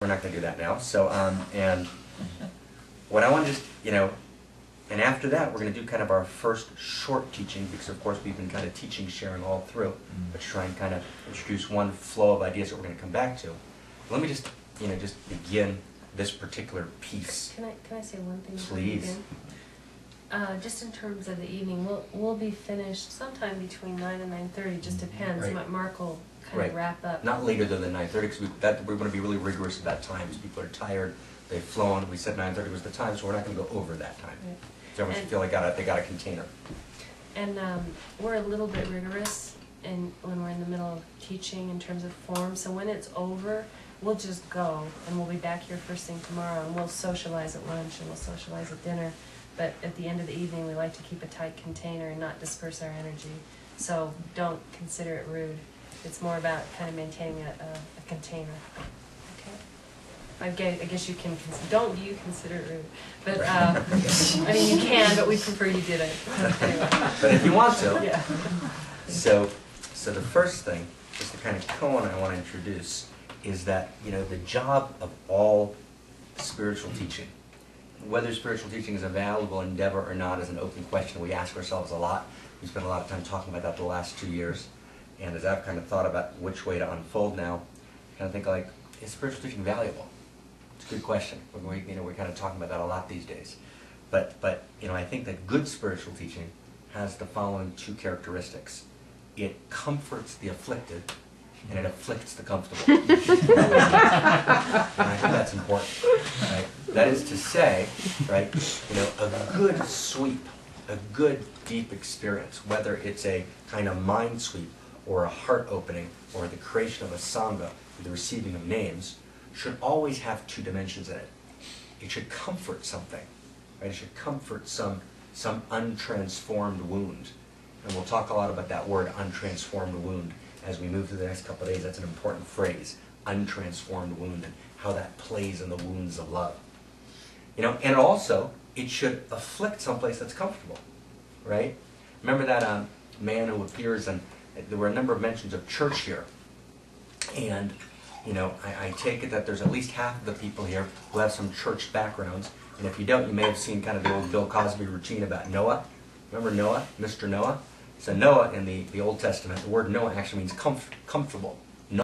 We're not going to do that now. So, and what I want to just, and after that, we're going to do kind of our first short teaching, because of course we've been kind of teaching, sharing all through, but try and kind of introduce one flow of ideas that we're going to come back to. Let me just, just begin this particular piece. Can I say one thing? Please. Just in terms of the evening, we'll be finished sometime between 9 and 9:30. Just depends. Right. Mark will kind of wrap up. Not later than 9:30, because we're going to be really rigorous about times. People are tired. They've flown. We said 9:30 was the time, so we're not going to go over that time. Right. So everyone feel like they got a container. And we're a little bit rigorous when we're in the middle of teaching in terms of form. So when it's over, we'll just go, and we'll be back here first thing tomorrow, and we'll socialize at lunch, and we'll socialize at dinner. But at the end of the evening, we like to keep a tight container and not disperse our energy. So don't consider it rude. It's more about kind of maintaining a container. Okay? I guess you can, don't you consider it rude. But, I mean, you can, but we prefer you didn't. Anyway. But if you want to. Yeah. So the first thing, just the kind of cone I want to introduce, is that, the job of all spiritual teaching, whether spiritual teaching is a valuable endeavor or not is an open question we ask ourselves a lot. We spent a lot of time talking about that the last 2 years. And as I've kind of thought about which way to unfold now, I kind of think like, is spiritual teaching valuable? It's a good question. We're kind of talking about that a lot these days. But I think that good spiritual teaching has the following two characteristics. It comforts the afflicted, and it afflicts the comfortable. And I think that's important, right? That is to say, right, a good sweep, a good deep experience, whether it's a kind of mind sweep or a heart opening or the creation of a sangha, the receiving of names, should always have two dimensions in it. It should comfort something, right? It should comfort some untransformed wound. And we'll talk a lot about that word, untransformed wound, as we move through the next couple of days. That's an important phrase, untransformed wound, and how that plays in the wounds of love. And also, it should afflict someplace that's comfortable, right? Remember that man who appears, and there were a number of mentions of church here. And, I take it that there's at least half of the people here who have some church backgrounds. And if you don't, you may have seen kind of the old Bill Cosby routine about Noah. Remember Noah, Mr. Noah? So Noah in the Old Testament, the word Noah actually means comfortable.